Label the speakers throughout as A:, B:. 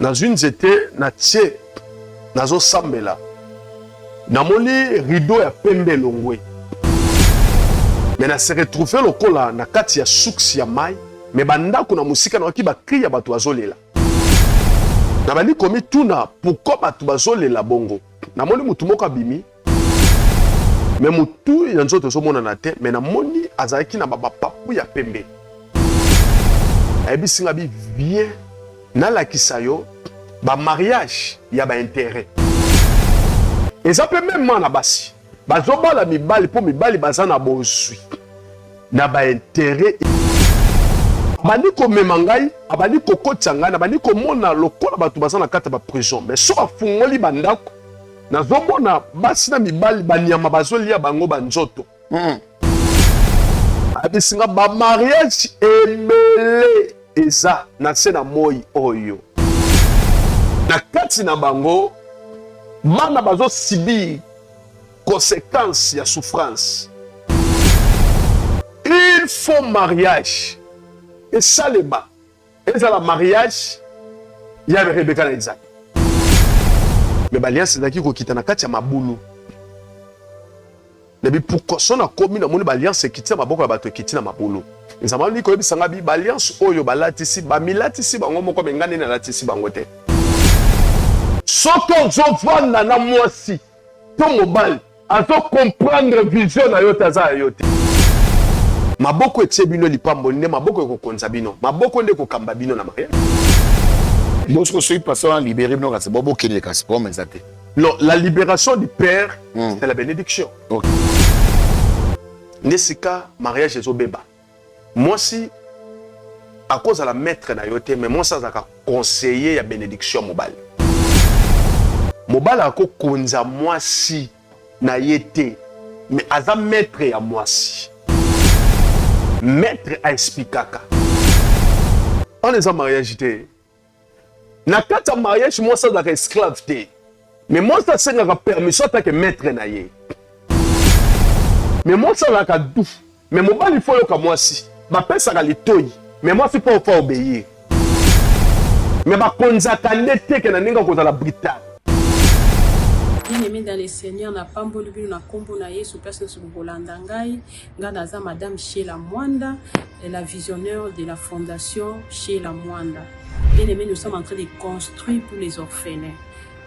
A: Dans une zété, na tie, nazo sambela. Namoni rideau ya pembe longwe. Mais na se retrouvé lokola na kati ya suksi ya mai. Mais bandako na musika na waki ba cri ya bato azolela. Na bandi komi tuna pourquoi bato bazolela bongo. Namoni mutu moko abimi. Mais mutu ya nzoto zomona na te, mais namoni azalaki na bapapu ya pembe. Ayebi singa bi bien na lakisa yo ba mariage ya ba intérêt. Et ça peut même na basi. Bazoba la mibali po mibali bazana bozwi. Na ba intérêt. Bandi ko memangai, abandi ko kotsanga, na bandi ko mona lokola batu bazana kata ba prison. Mais so afungoli bandako. Nazomona basi na mibali banyama bazolia bango banzoto. Abisinga ba mariage emele eza na se na moi oyo. Na kati na bango mana bazo subir conséquences ya souffrance. Il faut mariage. Et ça les bas. Et ça la mariage il y avait Rebecca na Isaac. Mais l'alliance c'est qui kokita na kati ya mabulu. Nebi pourquoi son a commis na moni alliance kiti maboko ya bato kiti na mabulu. Nzamba ni ko bisanga bi alliance oyo balatisi ba milatisi bango moko bengane na latisi bango te. Soto zo vanda na mwasi. To mobile azo comprendre vision na yo taza yo te. Maboko etie bino lipambo nde maboko ekokonza bino. Maboko nde kokamba bino na mariage.
B: Lorsque je suis passé en libéré, c'est Bobo qui est cassé.
A: La libération du père, c'est la bénédiction.
B: Okay.
A: Nesika, mariage est au bébé. Moi, si, à cause de la maître na yote, mais moi, ça, ça a conseillé la bénédiction mobile. Mobile a konza moi si na yete, mais à maître à moi si. Maître a expliqué. On est en mariage. Na kata mariage moi ça da esclave te. Mais moi ça c'est na permission ta que maître na ye. Mais moi ça la ka dou. Mais mon bali faut ka moi si. Ba pesa ka litoyi. Mais moi c'est pas faut obéir. Mais ba konza kanete ke na ninga ko za la brutal.
C: Bien-aimé dans les seigneurs, na pamboli bino na kombo na Yesu personne sur Bolanda ngai, ngana za madame Sheila Mwanda, la visionnaire de la fondation Sheila Mwanda. Bien-aimé, nous sommes en train de construire pour les orphelins.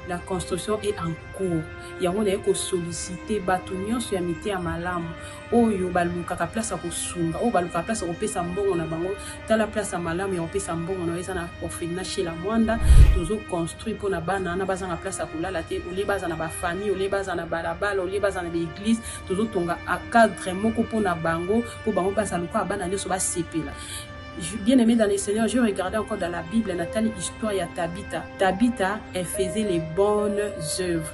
C: La construction est en cours. Yango na eko solliciter batunyo sur amité ya malamu. Oyo baluka ka place ko sunga, o baluka place ko pesa mbongo na bango, ta la place ya malamu ya pesa mbongo na eza na orphelinat chez la Mwanda, tozo construire pour na bana na baza na place ya kulala te, ole baza na ba famille, ole baza na balabala, ole baza na l'église, tozo tonga a cadre moko pour na bango, pour bango baza luka bana nyoso ba sepela. Bien aimé dans les Seigneurs, je regardais encore dans la Bible, Nathalie, histoire ya Tabitha. Tabitha, elle faisait les bonnes œuvres.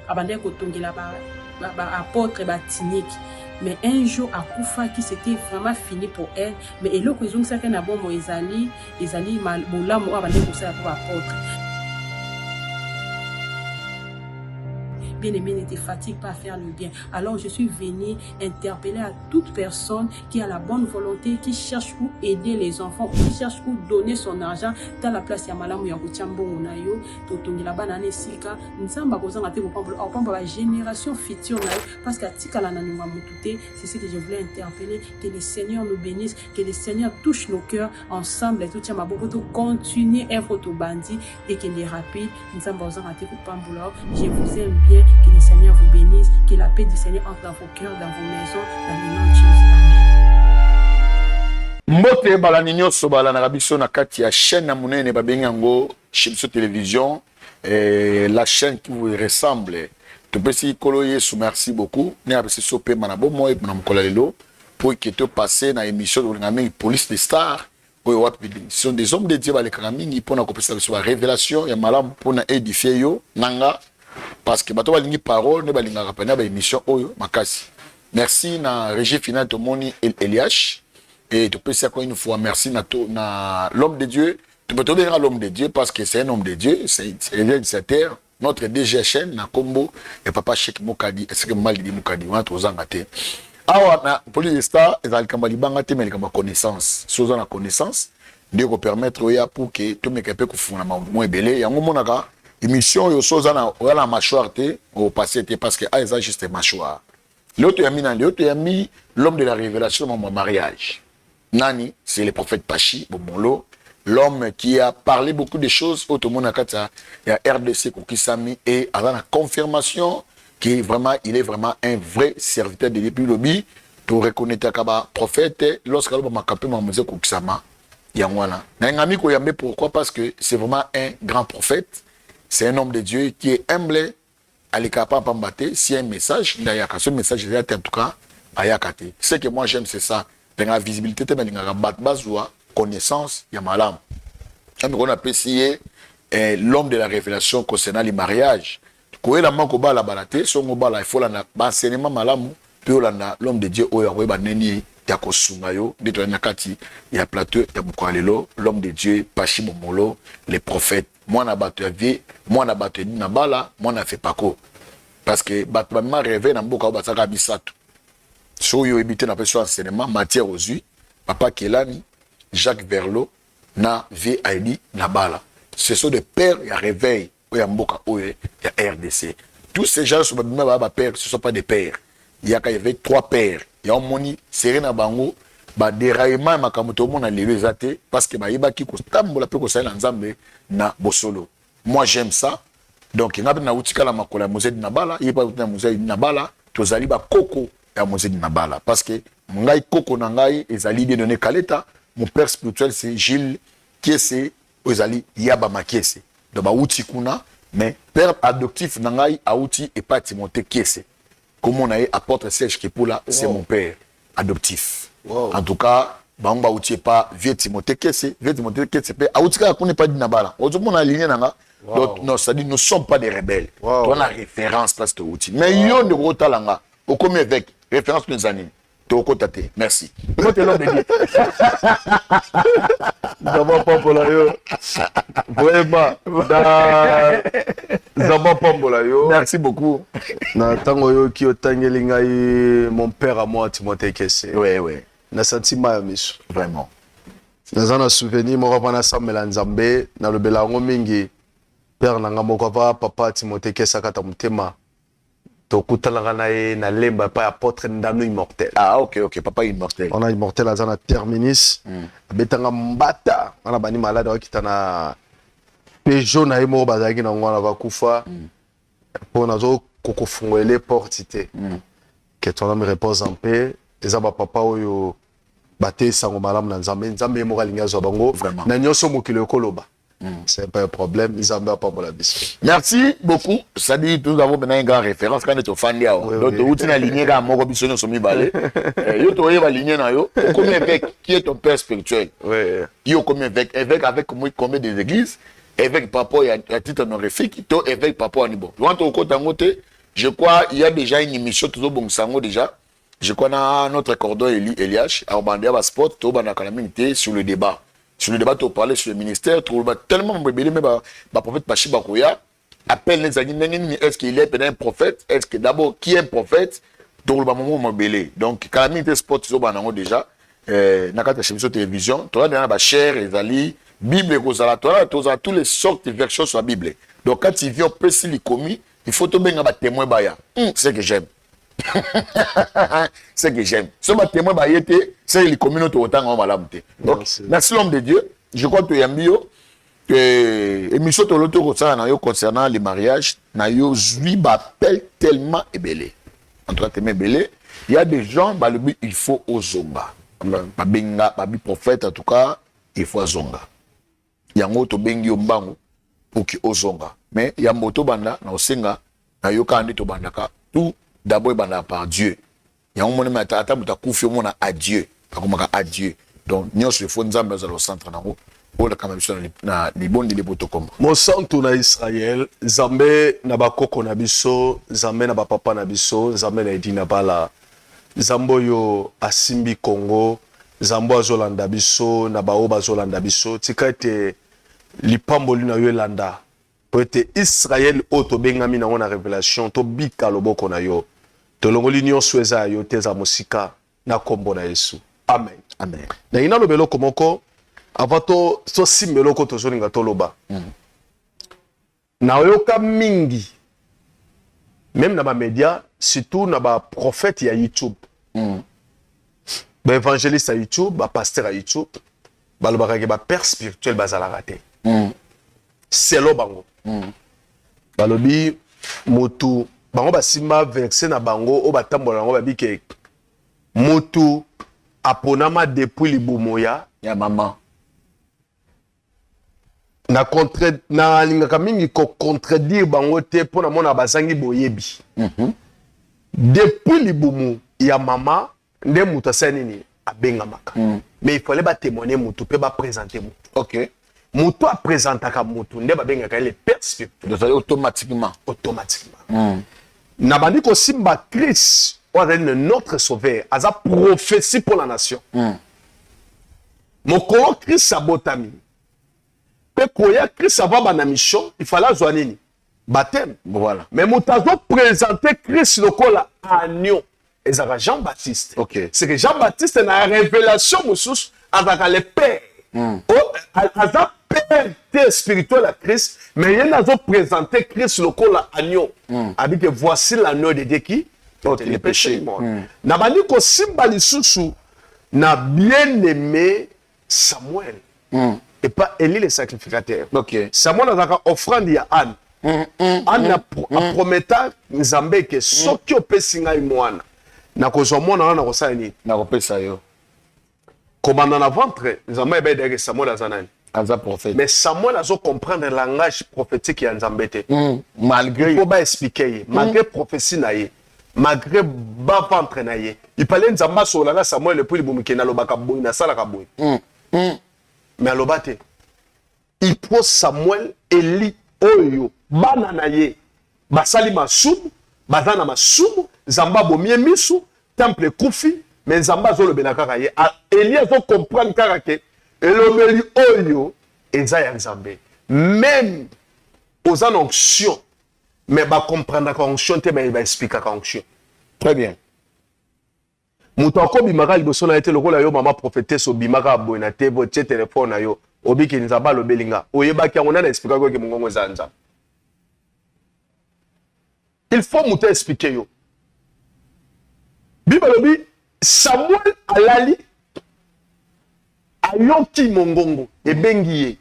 C: Abandé kotongi la apôtre batinique. Mais un jour, à Koufa, qui c'était vraiment fini pour elle. Mais elle a dit que c'est un bon Ezali mal boula mo abandé pour ça pour apôtre. Bien-aimé, ne te fatigue pas à faire le bien. Alors je suis venue interpeller à toute personne qui a la bonne volonté, qui cherche où aider les enfants, qui cherche où donner son argent dans la place ya malamu ya kuchambongo na yo, totongi la banane sika, nzamba kozanga te kopamba la génération future na yo, parce que tika la nanunga mutute, c'est ce que je voulais interpeller, que le Seigneur nous bénisse, que le Seigneur touche nos cœurs ensemble, et tout tient ma beaucoup de continuer à être bandit et qu'il est rapide, nzamba kozanga te kopamba. Je vous aime bien. Que le Seigneur vous bénisse, que la paix du Seigneur entre dans vos cœurs, dans vos maisons, dans le nom de Jésus. Amen.
B: Mbote balaninyo sobala na rabiso na kati ya chaîne na munene babengango Chimso Télévision, la chaîne qui vous ressemble. Tu peux si kolo Yesu, merci beaucoup. Ne abisi sope manabo moi na mkola lelo pour que tu passer na émission de ngami police des stars. Ce sont des hommes de Dieu balekanga mingi pona kopesa biso ba révélation ya malamu pona édifier yo nanga. Parce que bato balingi parole ne balinga rapena ba émission oyo makasi. Merci na régie finale de Moni Eliash et tu peux dire encore une fois merci na l'homme de Dieu. Tu peux te dire à l'homme de Dieu parce que c'est un homme de Dieu, c'est cette terre. Notre DG na Combo et papa Cheikh Mokadi, est-ce que mal dit Mokadi on a trop zangaté. Awa na police star ezali kamba libanga te mais kamba connaissance. Soza na connaissance de permettre oya pour que tout me capé ko funa mo ebele yango monaka émission yo soza na la mâchoire te au passé te parce que ça juste mâchoire l'autre yami l'homme de la révélation dans mon mariage nani c'est le prophète Pachi Bomolo, l'homme qui a parlé beaucoup de choses au monde akata ya RDC Kokisami et à la confirmation qui vraiment il est vraiment un vrai serviteur de depuis lobby to reconnaître kaba prophète lorsqu'il va m'accaper ma musique Kokisama yangwana na ngami ko yambe pourquoi parce que c'est vraiment un grand prophète. C'est un homme de Dieu qui est humble, elle est capable de m'embattre. Si un message, ce message est en tout cas à Yakate. Ce que moi j'aime, c'est ça. La visibilité, la connaissance, il y a malam. On apprécie l'homme de la révélation concernant les mariages. Quand il a manqué la balate, son mobile, il faut l'enseignement malam, puis l'homme de Dieu, ya kosungayo de nakati ya plateau ya bukwalelo l'homme de Dieu Pachi Bomolo les prophètes moi na bato ya vie moi na bato na bala moi na fait pako parce que bato ba ma rêvé na mboka ba saka bisato so yo ebité na peso enseignement matière aux yeux papa Kelani Jacques Verlo na vie Aili na bala ce sont des pères ya réveil ya mboka oye ya RDC tous ces gens sont ba pères ce sont pas des pères il y avait 3 pères. Il y a un moni, Serena Bango, ba déraillement makamoto mona lelezate parce que ba yebaki ko tambola pe ko sala nzambe na bosolo. Moi j'aime ça. Donc ngabe na utika la makola mozedi na bala, yeba utina mozedi na bala, tozali ba koko ya mozedi na bala parce que ngai koko na ngai ezali bien donné kaleta, mon père spirituel c'est Gilles Kiese, ezali yaba makiese. Donc ba utikuna mais père adoptif na ngai auti et pas Timothée Kiese. Comme on a apporté Serge Kepoula, c'est mon père adoptif. En tout cas, Bamba Outi pas vieux Timothée Kesse, Aoutika qu'on n'est pas dit Nabala. Aujourd'hui, on a aligné Nanga. Non, ça dit, nous ne sommes pas des rebelles. On a référence parce que Outi. Mais il y a de gros talents. Au comme avec référence nos années. Toko Tate, merci. Comment tu l'as dit?
A: Zama Pambola yo. Vraiment. Zama Pambola yo.
B: Merci beaucoup.
A: Na tango yo ki otangeli ngai mon père à moi Timothée Kesse.
B: Ouais.
A: Na sentiment ya miso.
B: Vraiment.
A: Naza na souvenir moko pana sambela nzambe na lobela ngo mingi. Père nanga moko papa Timothée Kesse kata mutema. Tokutalanga na ye na lemba pa apôtre ndano immortel.
B: Ah ok, papa immortel.
A: On a immortel à na terminus. Betanga mbata, on a bani malade wa kitana Peugeot na imo bazaki na ngwana bakufa. Pour nazo koko fungwele portité. Que ton âme repose en paix. Eza ba papa oyo bate sango malamu na nzambe, nzambe mo kalinga zo bango. Na nyoso mokilo koloba. C'est pas un problème, ils en ont pas pour la biscuit.
B: Merci beaucoup. Ça dit, nous avons maintenant une grande référence quand on est au fan. Donc, tu as ligné à mon robinson sur mi balai. Yo, tu as ligné na yo. Combien évêque qui est ton père spirituel? Yo, combien évêque avec combien des églises? Évêque papa, il y a titre honorifique. Toi, évêque papa, on est bon. Je crois, il y a déjà une émission, toujours bon sango déjà. Je crois, notre cordon Eliash, à Obandia Sport, tout sur le débat. Sur le débat, tu parlais sur le ministère, tu as tellement rebellé, mais le prophète Pachi Bakoya appelle les amis, est-ce qu'il est un prophète? Est-ce que d'abord, qui est un prophète? Tu as rebellé. Donc, quand la ministère sport, tu as déjà, nakata sur télévision, tu as déjà cher, les alliés, Bible, tu as toutes les sortes de versions sur la Bible. Donc, quand tu viens au précis les commis, il faut te mettre un témoin baya. C'est ce que j'aime. C'est que j'aime. Ce témoin c'est les communautés autant en malamté. Donc, merci l'homme de Dieu. Je crois que tu as mis émission de l'auto concernant les mariages. Nayo lui m'appelle tellement ébélé. En tout cas, ébélé. Il y a des gens, il faut aux zonga. Babi prophète, en tout cas, il faut aux zonga. Il y a un autre bengi ombango pour qui aux zonga. Mais il y a un moto banda, na osenga, na yoka andi to bandaka. Tout d'abord il banda par Dieu. Il y a un moment ata muta kufi mona à Dieu. Pakomaka à Dieu. Donc nous se font nzambe za le centre nango. Pour la caméra na libonde les botokoma.
A: Mon centre na Israël, Zambé na bakoko na biso, Zambé na ba papa na biso, Zambé na edina bala. Zambo yo asimbi Congo, Zambo azolanda biso na bao bazolanda biso. Tika ete lipamboli na yo landa. Peut-être Israël auto bengami na ona révélation to bika loboko na yo. To longoli nyonso eza yo teza mosika na kombo na Yesu. Amen.
B: Amen.
A: Na ina lobelo komoko avant to simbelo ko to zolinga to loba na yoka mingi même na ba média surtout na ba prophète ya YouTube ba évangéliste à YouTube ba pasteur à YouTube ba lobaka ke ba père spirituel bazala raté c'est lo bango ba lobi motu bango basimba verset na bango o batambola bango babike motu aponama depuis libumoya
B: ya maman
A: na lingaka mingi ko contredire bango te pona mona bazangi boyebi depuis libumu ya mama nde mutu asali nini abengamaka mais il fallait ba témoigner mutu pe ba présenter mutu
B: ok
A: mutu a présentaka mutu nde babengaka le père spirituel
B: automatiquement
A: na bandi ko simba Christ o azali notre sauveur aza prophétie pour la nation mokolo Christ abotami pe koya Christ ava na mission il fallait azwa nini baptême
B: voilà
A: mais mutazo présenter Christ lokola agneau ezaka Jean-Baptiste
B: ok
A: c'est que Jean-Baptiste na révélation mususu azaka le père aza père spirituel à Christ mais il a présenter Christ lokola agneau abi que voici l'agneau de Dieu qui ôte les péchés du monde na bandi ko simba lisusu na bien-aimé Samuel et pas Élie le sacrificateur.
B: Ok.
A: Samuel a offrande ya Anne. Anne a prometa Nzambe que soki opesi ngai mwana na kozwa mwana wana kosala nini
B: na kopesa yo
A: komanda na ventre Nzambe ebe deke Samuel azanani
B: aza prophète
A: mais Samuel azo comprendre le langage prophétique ya Nzambe te
B: malgré
A: il faut ba expliquer malgré prophétie na ye malgré ba ventre na ye il fallait Nzambe so la Samuel depuis libumike na lobaka boy na sala ka boy mais alobate il faut Samuel Eli oyo bana na ye basali masumu bazana masumu Nzambe bomie misu temple kufi mais Nzambe azolobela kaka ye Eli azo comprendre kaka ke elomeli oyo eza ya Nzambe même aux onction mais ba comprendre ka onction te mais ba expliquer ka onction
B: très bien
A: mutu akobimaka liboso na ye te lokola yo mama prophétesse obimaka boye na te botie telefone na yo obiki Nzambe alobelinga oyebaki yango nana expliquer ko ke mongongo eza Nzambe il faut mutu expliquer yo Bible lobi Samuel alali ayoki mongongo ebengi ye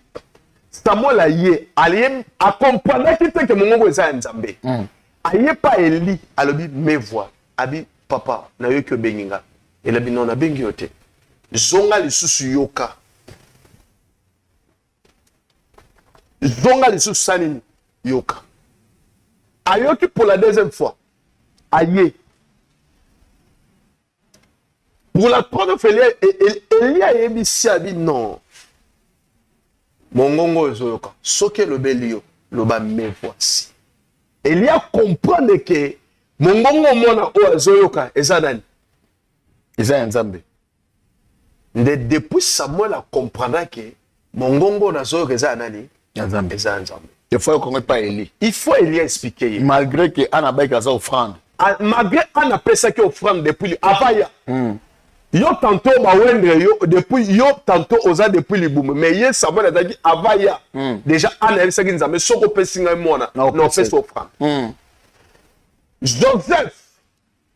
A: Samuel aye aliem accompagnaki te ke mongongo eza Nzambe aye pa Eli alobi me voix abi papa na yoki obenginga elabi non na bengi yote zonga lisusu yoka zonga lisusu sanini yoka ayoki pour la deuxième fois aye pour la troisième fois Eli ayebisi abi non mongongo ezoyoka soki lobeli yo loba me voici Eli a comprendre que mongongo mona o azoyoka eza nani
B: eza ya Nzambe
A: depuis Samuel a comprendre que mongongo nazoyoka eza nani
B: ya Nzambe
A: eza Nzambe
B: il faut qu'on pas Eli
A: il faut Eli expliquer
B: malgré que ana baika za offrande
A: malgré ana pesa ki offrande depuis avaya yo tantôt bawendre yo depuis yo tantôt oza depuis libumu mais ye Samuel azaki avaya déjà ana yebisaki Nzambe soko pesi ngai mwana na pesa offrande Joseph,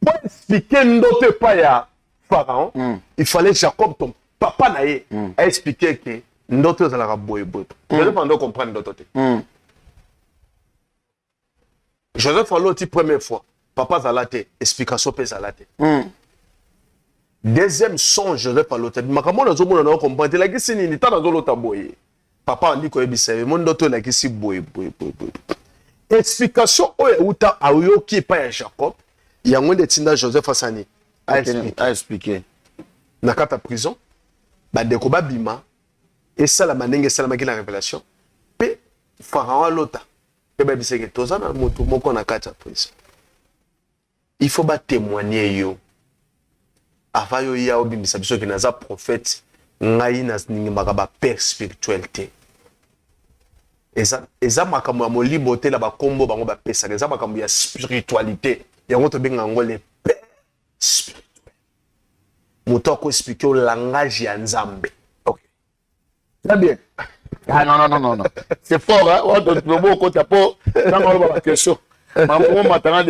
A: pour expliquer ndoto pas ya Pharaon, il fallait Jacob, ton papa naïe, a expliqué que ndoto zalaka boye boye. Joseph en doit comprendre ndoto te. Joseph en l'autre première fois, papa zalate, explication pe zalate. Deuxième son Joseph en l'autre, makambo na zomo na comprendre la kisi ni ta na zolo ta boye. Papa andi ko ebisa, mon ndoto la kisi boye boye boye boye. Explication outa ayoki pa ya Jacob yango de tinda Joseph asani a
B: expliqué
A: na kata prison ba deko ba bima et ça la manenge ça la la révélation pe Pharaon lota pe ba biseke tozana moto moko na kata prison il faut ba témoigner yo avant yo ya obimisa biso ki naza prophète ngai na ningi makaba père spiritualité eza makambo ya molimo te la bakombo bango bapesaka eza makambo ya spiritualité yango tobenga yango le père spirituel moto ako expliquer o langage ya Nzambe okay.
B: Très bien. Ah non, non, non, non, non. C'est fort, hein? On te trouve au côté pour la question. Maman m'attend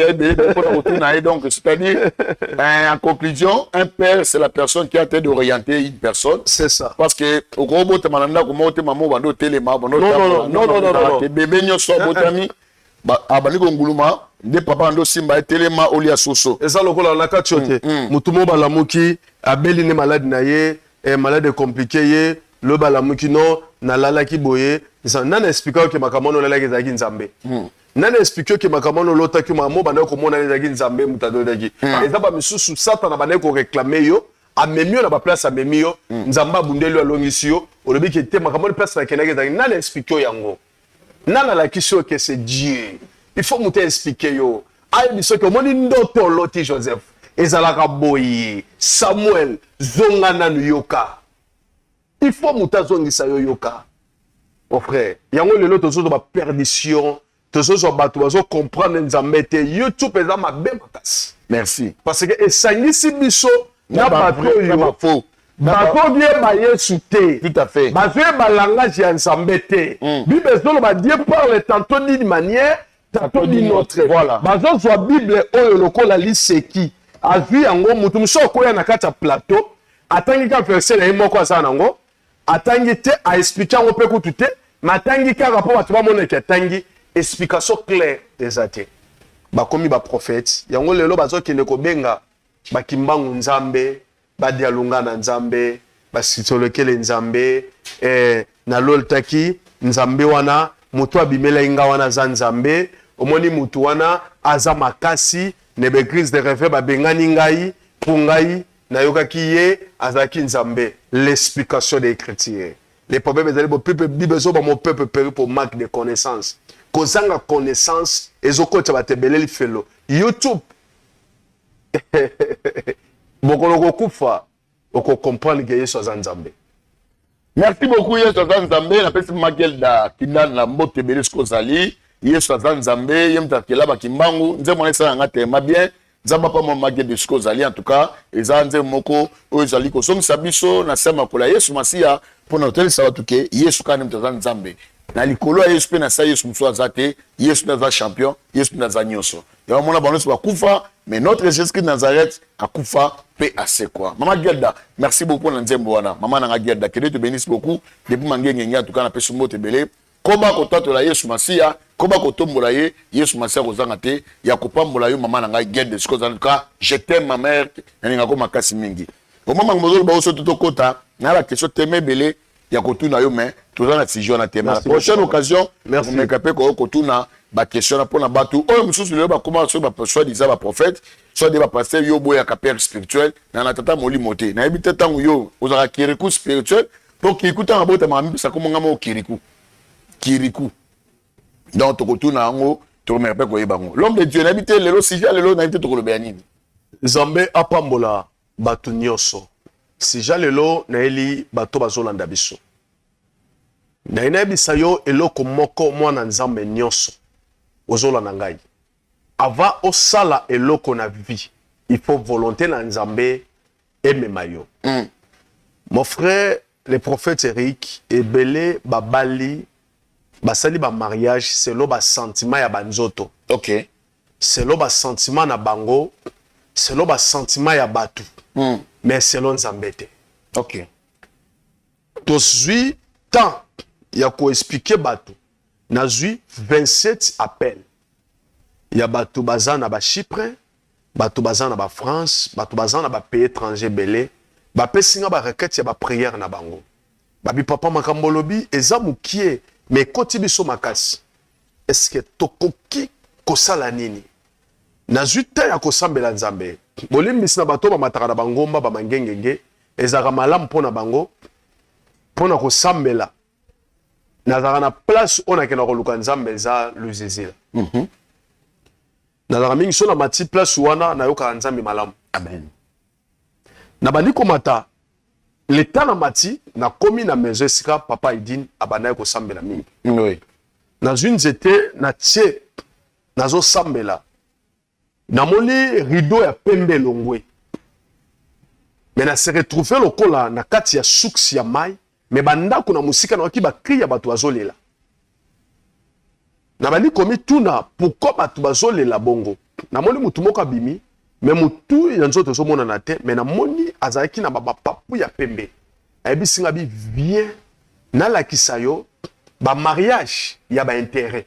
B: donc, c'est-à-dire, en conclusion, un père, c'est la personne qui a été d'orienter une personne.
A: C'est ça.
B: Parce que, au gros mot, tu m'as dit que maman va noter non, bébé, nous sommes botami. Abani Gonguluma, des papas ando simba telema olia soso.
A: Et ça, le col la katchote. Mutumo balamuki, abeli ne malade naye, malade compliqué, le balamuki no, na lala ki boye. Ça, nan expliquant que makamono lala ki zaki nzambe. Nan expliquant que makamono lota ki mamo bana ko mona zaki nzambe mutado daki. Et ça ba misusu satan na bana ko réclamer yo, a memio na ba place a memio, nzamba bundelo alongisio, olobi ki te makamono place na kenaki zaki nan expliquant yango. Nana la question que c'est Dieu. Il faut nous expliquer yo. Aïe biso que moni ndoto loti Joseph. Ezalaka boye. Samuel zongana nu yoka. Il faut nous zongisa yo yoka. Mon frère, yango lelo tozo ba perdition, tozo ba tozo comprendre nzambe te YouTube eza mabe makasi.
B: Merci.
A: Parce que esangisi biso na bato yo
B: faux.
A: Bato bien ba Yesu te.
B: Tout à fait.
A: Bato ba langage ya nzambe te. Bible solo ba Dieu parle tantôt d'une manière, tantôt d'une autre.
B: Voilà.
A: Bazo soit Bible oyo lokola liseki. Azui yango mutu muso koya na kati ya plateau, atangi ka verset na moko asa nango, atangi te a expliquer ngo pe kutu te, matangi ka rapport bato ba mona ke tangi explication claire des athées. Ba komi ba prophète, yango lelo bazo kende ko benga ba kimbangu nzambe. Badialunga na nzambe basitolokele nzambe na loltaki nzambe wana mutu abimela inga wana za nzambe omoni mutu wana aza makasi nebe crise de rêve babengani ngai pungai na yokaki ye azaki nzambe. L'explication des chrétiens. Les problèmes ezali bo peuple bibezo ba mon peuple péri pour manque de connaissance. Kozanga connaissance ezokota batebeleli felo YouTube. Bokolo kufa oko comprendre que Yesu azanzambe.
B: Merci beaucoup Yesu azanzambe na pesi magelda kinana na mbote belesko zali Yesu azanzambe yemta kela ba kimbangu nze mwana sa ngate ma bien nzamba pa mo magelda sko zali en tout cas ezanze moko oyo zali ko somi sabiso na sema kola Yesu masia pona hotel sabatuke Yesu kana mtazanzambe na likolo ya Yesu pe na sa Yesu mso azate Yesu na champion Yesu na za nyoso ya mona banoso bakufa mais notre Jésus de Nazareth a kufa pe assez quoi. Maman Gelda, merci beaucoup na nzembo wana. Maman na Gelda, que Dieu te bénisse beaucoup. Depuis mangenge en tout cas na pesu mbote belé. Koba ko tato Yesu Masia, koba ko tombola ye, Yesu Masia ko zangate, ya ko pambola yo maman na Gelda, en tout cas, je t'aime ma mère, na ko makasi mingi. Au moment où mozolo ba oso toto kota, na la question teme belé, ya ko tuna yo mais, tout dans la fision na teme. La prochaine occasion, merci. On capé ko tuna ba question pour na batu o mususu le ba comment so ba soit disant ba prophète soit des ba pasteur yo boya ka père spirituel na na tata moli moté na ebite tangu yo ozaka kiriku spirituel pour ki ikuta ngabota mambi sa ko ngamo kiriku donc to kotuna ngo to me pe ko yebango l'homme de Dieu na ebite lelo sija lelo na ebite to ko lo beanini
A: Nzambe apambola batu nyoso sija lelo na eli bato bazolanda biso na inebisa yo eloko moko mwana nzambe nyoso ozola na ngai avant osala eloko na vie il faut volonté na nzambe emema yo. Mon frère le prophète Eric ebele babali basali ba mariage c'est lo ba sentiment ya banzoto.
B: OK.
A: C'est lo ba sentiment na bango, c'est lo ba sentiment ya batu. Mais c'est lo nzambe te.
B: OK.
A: Tozui temps ya ko expliquer batu. Nazui 27 appels. Il y a batu bazan na ba Chypre, batu bazan na ba France, batu bazan na ba pays étranger belé, ba pesinga ba requête ya ba prière na bango. Babi papa makambolobi eza mukie mais koti biso makasi. Est-ce que tokoki kosala nini? Nazui te ya kosambela nzambe. Bolimbisi na bato ba mataka na bangomba ba mangengenge, ezaka malamu pona bango pona kosambela. Nazara na place on a kena koluka nzambe za luzizila. Nazara mingi so na mati place wana na yoka nzambe malamu.
B: Amen.
A: Na bandi komata l'état na mati na komi na maison sika papa idine abana ko sambela mingi.
B: Oui.
A: Na zunzete na tie nazo sambela. Na moni rideau ya pembe longwe. Mais na se retrouver lokola na kati ya suksi ya mai mais bandako na musika na ki ba cri ya bato bazolela na bali komi tuna pourquoi bato bazolela bongo na moni mutu moko abimi mais mutu ya nzoto zo mona na te mais na moni azalaki na baba papu ya pembe ayebi singa bi bien na la kisayo ba mariage ya ba intérêt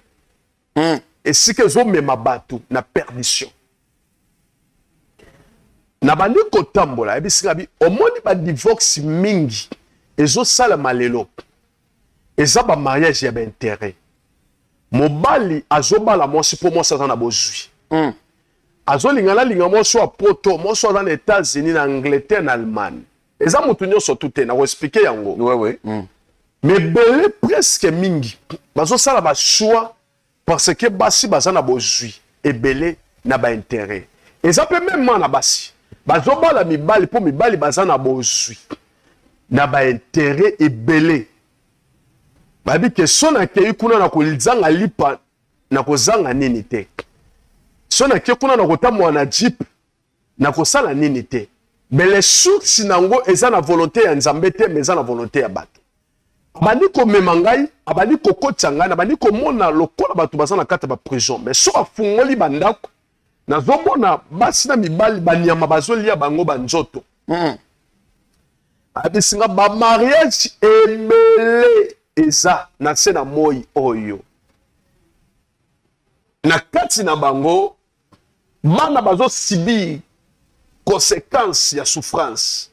A: et si que zo mema bato na perdition na bandi kotambola ayebi singa bi omoni ba divorce mingi ezo sala malelo eza ba mariage ya ba intérêt mobali azobala mwasi po mwasi aza na bozwi azolingana linga mwasi wa poto mwasi aza na États-Unis na Angleterre na Allemagne eza mutu nyonso tu te na koexplike yango mais belé presque mingi bazosala ba choix parce que basi baza na bozwi ebele na ba intérêt eza pe même na basi bazobala mibali po mibali baza na bozwi na ba intérêt ebele babi ke sona ke kuna na kolizanga lipa na kozanga nini te sona ke kuna na kotamwa na jeep na kosala nini te mais les sources nango eza na volonté ya Nzambe te mais eza na volonté ya bato abandi ko mema ngai abandi ko kotsa ngai abandi ko mona lokola bato baza na kata ba prison mais so afungoli bandako nazomona basi na mibali banyama bazolia bango banzoto abisinga ba mariage ebele eza na se na moi oyo na kati na bango bana bazo subir conséquence ya souffrance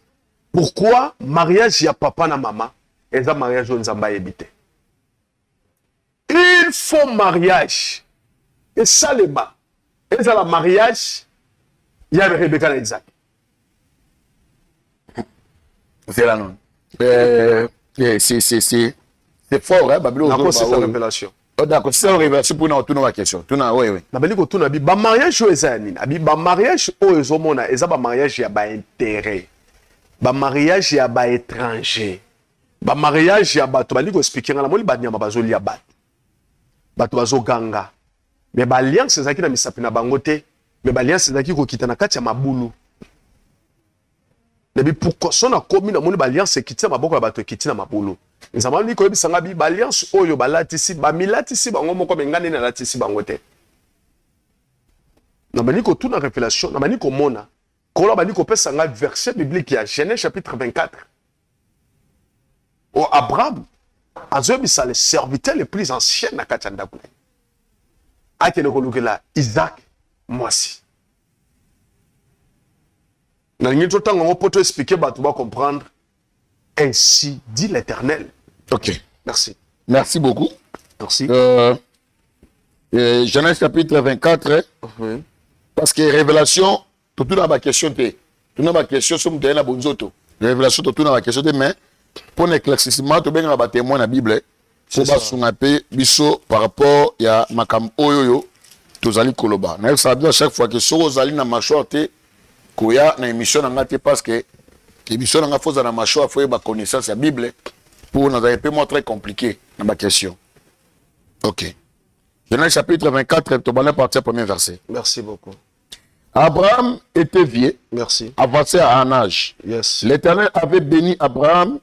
A: pourquoi mariage ya papa na mama eza mariage on Nzamba ebite il faut mariage et ça les bas eza la mariage ya Rebecca na Isaac
B: c'est là non c'est fort hein Babylone
A: na c'est la révélation
B: d'accord c'est la révélation pour nous tourner la question tuna oui
A: na beli ko tuna bi ba mariage o eza nini abi ba mariage o ezomona eza ba mariage ya ba intérêt ba mariage ya ba étranger ba mariage ya bato bali ko expliquer na moli ba nyama bazoli ya bato bazoganga mais ba alliance ezaki na misapi na bango te mais ba alliance ezaki ko kita na kati ya mabulu mais pourquoi sona komi na moni ba alliance ekiti maboko ya bato ekiti na mabulu nzama ni ko yebisanga bi ba alliance oyo balatisi ba milatisi bango moko mengane na latisi bango te na bani ko tuna révélation na bani ko mona ko bani ko pesa nga verset biblique ya Genèse chapitre 24 o Abraham azobisa le serviteur le plus ancien na katanda ku akene ko lukela Isaac mwasi na ngi to tango poto expliquer bato ba comprendre ainsi dit l'Éternel.
B: OK.
A: Merci.
B: Merci beaucoup.
A: Merci.
B: Genèse chapitre 24 parce que révélation tout dans ma question te tout dans ma question sur na bonzoto révélation tout dans ma question te mais pour l'éclaircissement to benga ba témoin na Bible c'est ba sungape biso par rapport ya makam oyoyo tozali koloba na ça bien chaque fois que so ozali na machwa te koya na émission na ngate parce que l'émission n'a pas na machwa faut ba connaissance la Bible pour nous un peu moins très compliqué dans ma question. OK. Genèse chapitre 24 tu vas partir premier verset.
A: Merci beaucoup.
B: Abraham était vieux.
A: Merci.
B: Avancé à un âge.
A: Yes.
B: L'Éternel avait béni Abraham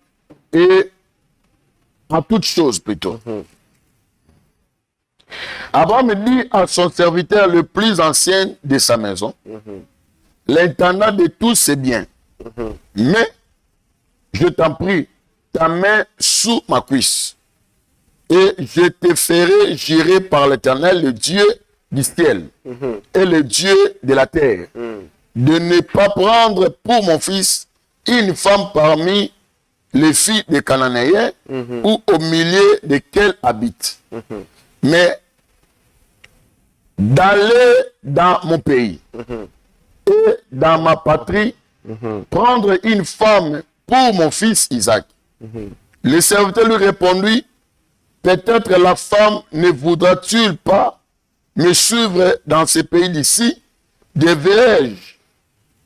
B: et en toutes choses plutôt. Abraham dit à son serviteur le plus ancien de sa maison, l'intendant de tous ses biens. Mais, je t'en prie, ta main sous ma cuisse, et je te ferai jurer par l'Éternel, le Dieu du ciel et le Dieu de la terre, de ne pas prendre pour mon fils une femme parmi les filles des Cananéens ou au milieu desquels habite, mais d'aller dans mon pays et dans ma patrie, prendre une femme pour mon fils Isaac. Le serviteur lui répondit, peut-être la femme ne voudra-t-il pas me suivre dans ce pays d'ici? Devrais-je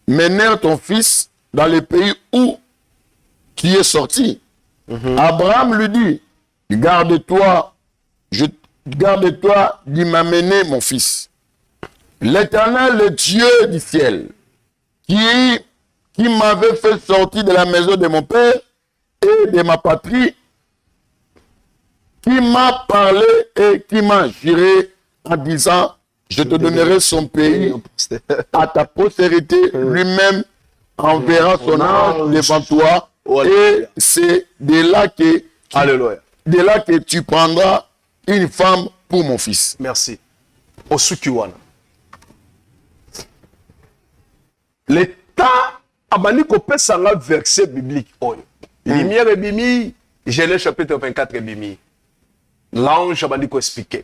B: mener ton fils dans le pays où tu es sorti? Abraham lui dit, garde-toi d'y m'amener mon fils. L'Éternel, le Dieu du ciel, qui m'avait fait sortir de la maison de mon père et de ma patrie, qui m'a parlé et qui m'a juré en disant, je te donnerai son pays à ta postérité, lui-même enverra son ange devant toi, et c'est de là que,
A: Alléluia.
B: de là que tu prendras une femme pour mon fils.
A: Merci. Osukiwana. L'État abani kopesa nga verset biblique oyo. Lumière ebimi, Genèse chapitre 24 ebimi. L'ange abani ko expliquer.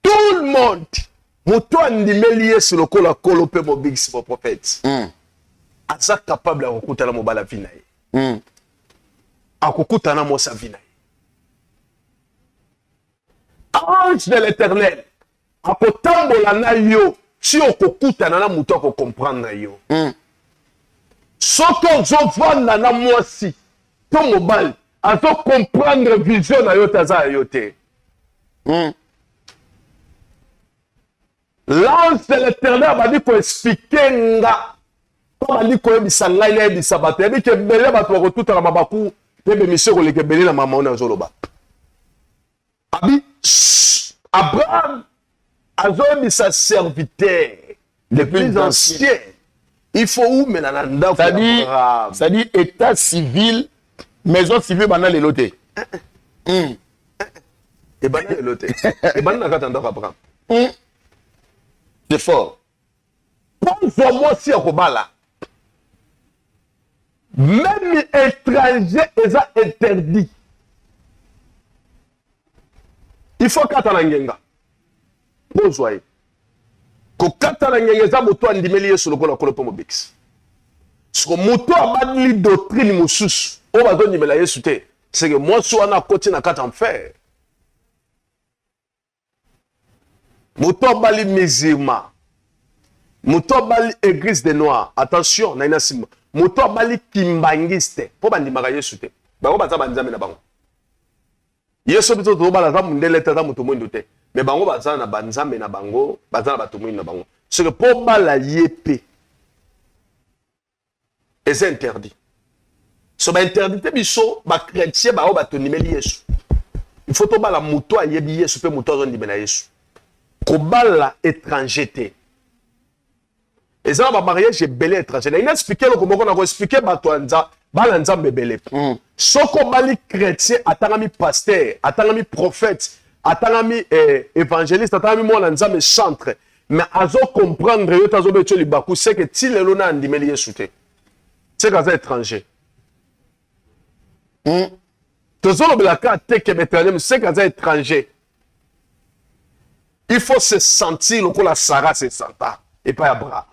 A: Tout le monde, moto andimeli Yesu lokola kolo pe mobiksi po prophète. Aza capable de kukutana mobala vina ye. Akukutana mosa vina ye. Ange de l'Éternel. Akotambola na yo. Si okokutana na moto akokomprendre yo. Soki ozovanda na mwasi to mobali azo comprendre vision na yo taza yo te. L'ange de l'Éternel va dire qu'on explique nga. Comme on dit qu'on yebisa ngai na yebisa bato. Yebi ke bele bato bakotutana mabaku pe bemisio koleke bele na mama ona zoloba. Abi Abraham azo yebisa serviteur le plus ancien. Il faut où maintenant?
B: C'est-à-dire état civil, maison civile pendant les lotés.
A: Et ben les lotés. Et ben na katanda Abraham.
B: C'est fort.
A: Pour moi si akobala. Même étranger est interdit. Il faut katana ngenga. Bonjour. Ko katana ngenga za moto andimeli Yesu lokola kolo pomo bix. Soko moto abadli doctrine mususu. O bazo ndimela Yesu te. C'est que moi so na koti na kata enfer. Moto bali musulman. Moto bali église des noirs. Attention, na ina simba. Moto bali kimbangiste. Po bandimaka Yesu te. Bango baza banzambe na bango. Yesu bito to bala za mundele tata moto mwendo te. Mais bango baza na banzambe na bango, baza na bato mwendo na bango. C'est que po bala yépé. Et c'est interdit. So ba interdité biso ba chrétien ba o bato nimeli Yesu. Il faut to bala moto ayebi Yesu pe moto zo ndimela Yesu. Ko bala étranger te. Et ça va mariage belé étranger. Il a expliqué le comment on a expliqué bato anza bala nzambe belé. Soko bali chrétien atangami pasteur, atangami prophète, atangami évangéliste, atangami mona nzambe chantre. Mais azo comprendre yo tazo beto libaku c'est que ti lelo na ndimeli Yesu te. C'est que c'est étranger. Tozolo belaka te ke betranem c'est que c'est étranger. Il faut se sentir que la Sarah se senta et pas Abraham.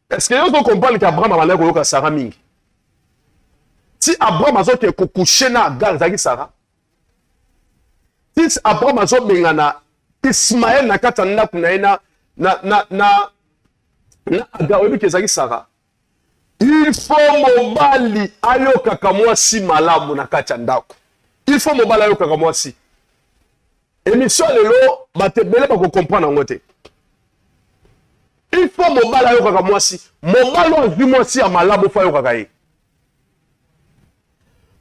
A: Est-ce que vous comprenez qu'Abraham a l'air de Sarah mingi? Si Abraham a été couché na Agar, c'est Sarah. Si Abraham a été na Ismaël na katana na Agar, c'est Sarah. Il faut mobali ayo kakamwasi malamu na katandako. Il faut mobali ayo kakamwasi. Émission lelo batebele ba ko comprendre ngote. Il faut mobala yo kaka mwasi. Mobalo azwi mwasi ya malabo fa yo kaka ye.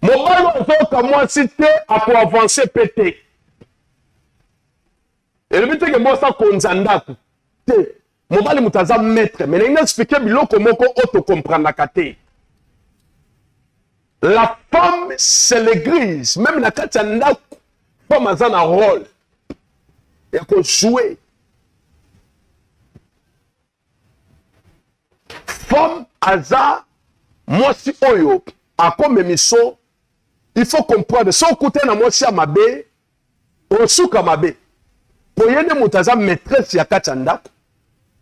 A: Mobalo azo ka mwasi te ako avancer pété. Et le but que moi ça konzandaku te. Mobali mutaza maître mais il expliquer biloko moko auto comprendre kate. La femme c'est l'église, même na kati ndaku. Femme a un rôle. Il faut jouer. Femme aza, moi si oyo, a comme émission, il faut comprendre. Si on côté na moi si amabe, on souka mabe. Pour y aller moutaza maîtresse ya kachanda,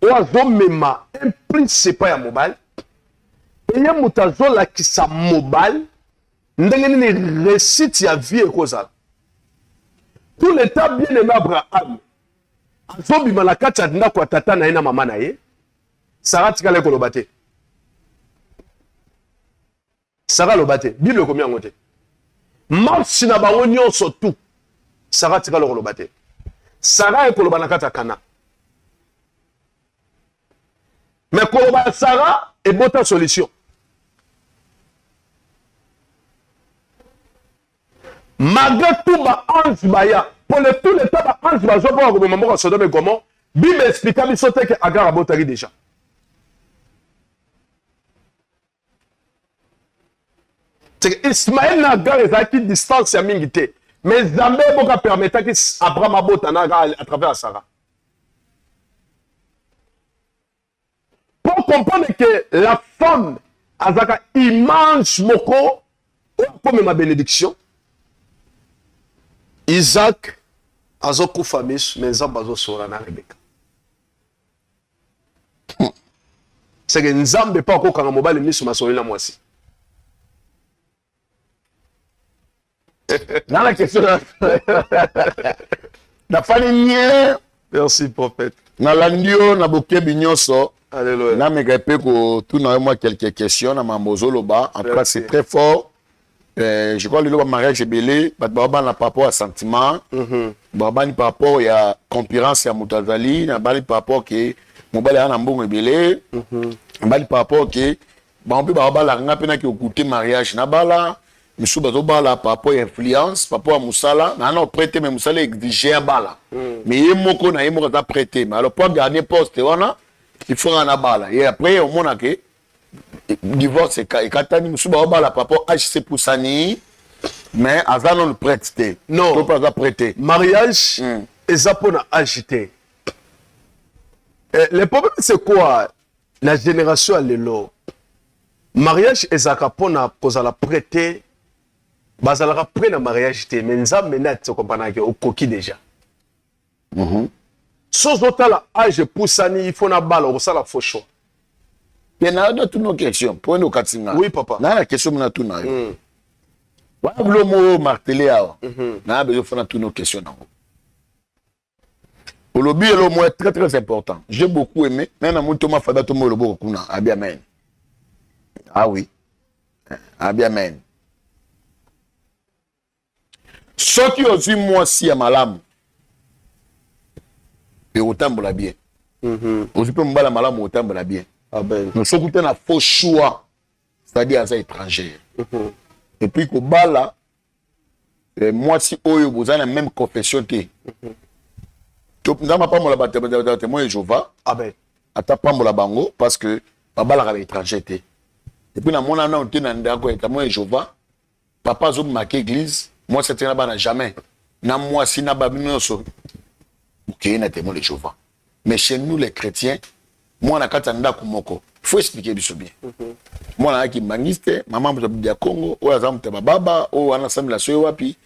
A: ou azo mema, implique c'est pas ya mobile. Et y a moutazo la qui sa mobile, n'engeni récite ya vie et cause. Tout l'état bien aimé Abraham. Azobi malakati adina kwa tata na ina mama na ye. Sarah tika le kolobate. Sarah lobate. Bible combien ngote. Marche na bango nyonso tout. Sarah tika le kolobate. Sarah e koloba na kata kana. Mais koloba Sarah e bota solution. malgré tout ba ange baya pour le tout le temps ba ange bazo pour ko maman ko Sodome et Gomorrhe Bible explique biso te que Agar abotaki déjà. C'est que Ismaël na Agar ezaki distance ya mingi te mais Zambé boka permettre que Abraham abota na Agar à travers Sarah. Pour comprendre que la femme azaka image moko comme ma bénédiction Isaac azokufa miso mais Nzambe azosora na Rebeka. C'est que Nzambe pas kokanga mobali miso masoli na mwasi.
B: Dans la question na fani nye
A: Merci prophète.
B: na landio na bokebi nyonso.
A: Alléluia.
B: Na mega pe ko tout na moi quelques questions na mambozo loba. En tout cas c'est très fort. Je crois que le mariage est belé, baba na par rapport à sentiment. Baba ni par rapport à concurrence à Moutazali, na bali par rapport que mobali ana mbongo belé. Bali par rapport que on peut baba la nga pena ki okuté mariage na bala. Misu bazo bala par rapport à influence, par rapport à Moussala, na non prêté mais Moussala exiger bala. Mais yemoko na yemoko ta prêté. Mais alors pour gagner poste wana il faut en bala. Et après au monde que divorce et katani musuba bala papa HC Poussani mais azan le prêté.
A: Non.
B: Faut pas prêter.
A: Mariage ezapona agité. Le problème c'est quoi? La génération à l'élo. Mariage ezaka pona kozala prêter. Bazalaka prêt na mariage té mais Nzambe na te comprendre que au coquille déjà. Sans autant la âge Poussani il faut na bala au ça la faux choix.
B: Mais na toutes nos questions pour nous katinga.
A: Oui papa.
B: Na la question na tout na yo. Wa vlo mo marteler awa. Na besoin faire toutes nos questions na. Au lobby le mot est très très important. J'ai beaucoup aimé. Mais na muto ma fada to mo le beaucoup na. Abi amen. Ah oui. Abi amen. Ce qui aussi moi si à malamu. Et autant la bien. Aussi peut m'bala malamu autant la bien.
A: Ah ben.
B: Nous sommes écoutés na faux choix. C'est-à-dire à ça étranger. Et puis qu'au bala moi si oyo vous avez la même confession que tu n'as pas mon la témoin Jéhovah.
A: Ah ben.
B: Ata pas mon la bango parce que bala à l'étranger té. Et puis na mon ana on tient ndako et témoin Jéhovah. Papa zo marqué église. Moi, c'était là-bas, jamais. Na moi, si na babino so. Ok, na témoin de Jéhovah. Mais chez nous, les chrétiens, moi, na katanda kumoko. Il faut expliquer du bien. Moi, na ki mangiste, maman mta bia Congo, ou azam mta baba, ou ana samla soyo wapi,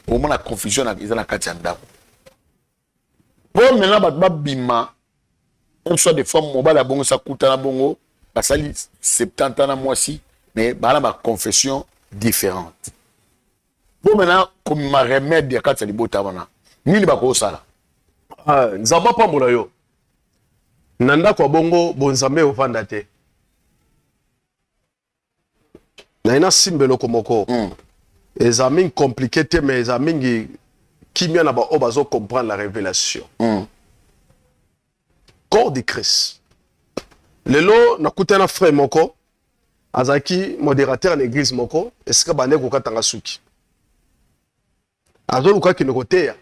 B: ou mon la confusion na izana katanda. Pour maintenant, bat bima, on soit des femmes mobile à bongo sa kutana bongo, basali 70 ans à moi si, mais bala ma confession différente. Pour maintenant, comme ma remède de katsa libota wana. Nini bako sala?
A: Ah, nzamba pambola yo. Nanda kwa bongo bonzambe ofanda te. Na ina simbelo komoko. Ezaming compliqué te mais ezaming kimia na ba obazo comprendre la révélation. Corps de Christ. Lelo nakutana frère moko azaki modérateur en église moko eska bane ko katanga suki. Azo luka kinoko te ya.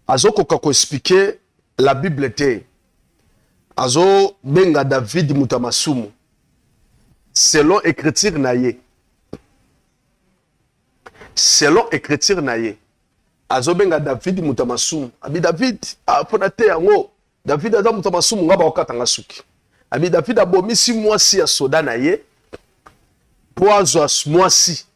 A: Azo koka ko expliquer la Bible te. Azo benga David mutamasumu. Selon écriture na ye. Selon écriture na ye. Azo benga David mutamasumu. Abi David apona te yango. David aza mutamasumu ngaba okatanga suki. Abi David abomisi mwasi ya soda na ye. Po azwa mwasi.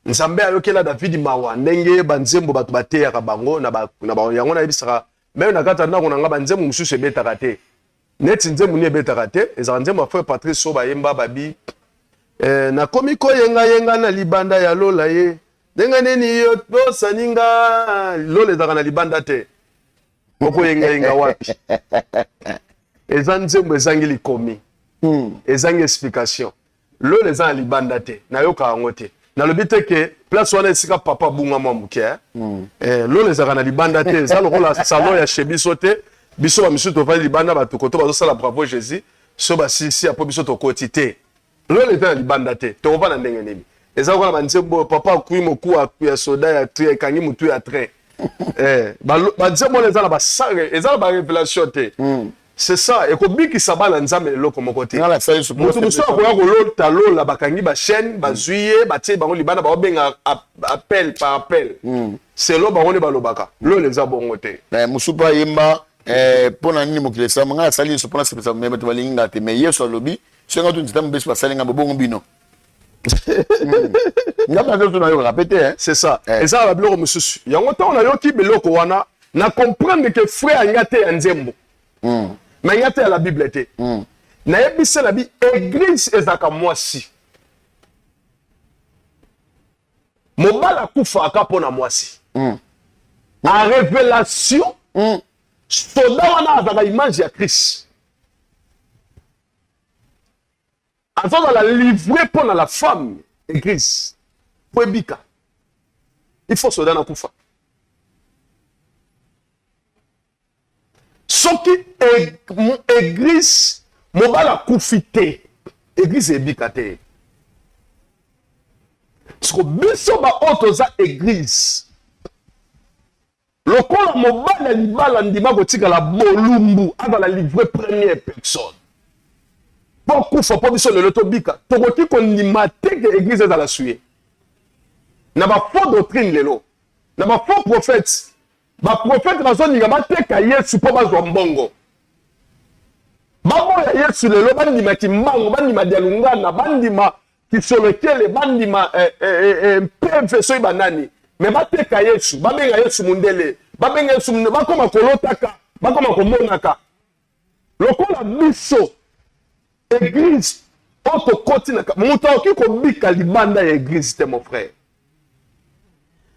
A: Nzambe ayokela David mawa ndenge banzembo bato bateyaka bango na ba yango na yebisaka même na kata ndako na nga banzembo mususu ebetaka te neti nzembo ni ebetaka te ezaka nzembo afre Patrice so bayemba babi na komi koyenga na libanda ya lola ye ndenga nini yo tosaninga lola ezaka na libanda te okoyenga wapi eza nzembo ezangi likomi ezangi explication lola eza na libanda te nayoka yango te na le but que place wana esika papa bunga mwa muke lo les na libanda te ça lokola salon ya chez biso te biso ba misu to fa libanda ba to koto ba sala bravo Jésus so ba sisi apo biso to koti te lo les na libanda te to va na ndenge nini eza ko na banzembo papa kui moku ya soda ya tri kangi mutu ya train banzembo eza na basare eza na ba révélation te c'est ça ekobiki sabala nzambe loko moko te mutu muso akoya kolota lola bakangi ba chaîne bazuye batie bango libana ba benga appel par appel c'est lo bango ne balobaka lo les abongo te
B: musupa yemba pona nini mokile sama nga sali so pona sepesa meme to balinga te mais yeso lobi so nga tu ntamu beso basalinga bongo bino
A: c'est ça et ça va biloko mususu yango ta on a yoki biloko wana na comprendre que frère ngate ya nzembo mais ngate ya la bible te na yebisa la bi église ezaka mwasi mobala kufa akapo na mwasi en révélation soda wana azaka image ya Christ avant la livrer pour la femme église pour ebika il faut soda na kufa soki église mobala kufite église ebika te siko biso ba otoza église lokola mobala libala ndima kotika la bolumbu ava la livrer première personne pour kufa po biso lelo tobika tokoki kondima te ke église ezala suye na ba faux doctrine lelo na ba faux prophètes ba prophète bazoninga bateka yesu po bazwa mbongo baboya yesu lelo bandima kimbango bandima dialungana bandima kisolekele bandima mpemfe soki banani me bateka yesu babenga yesu mundele babenga yesu mundele bakoma kolotaka bakoma komonaka lokola biso église oto koti na mutu oki kobika libanda ya église te mon frère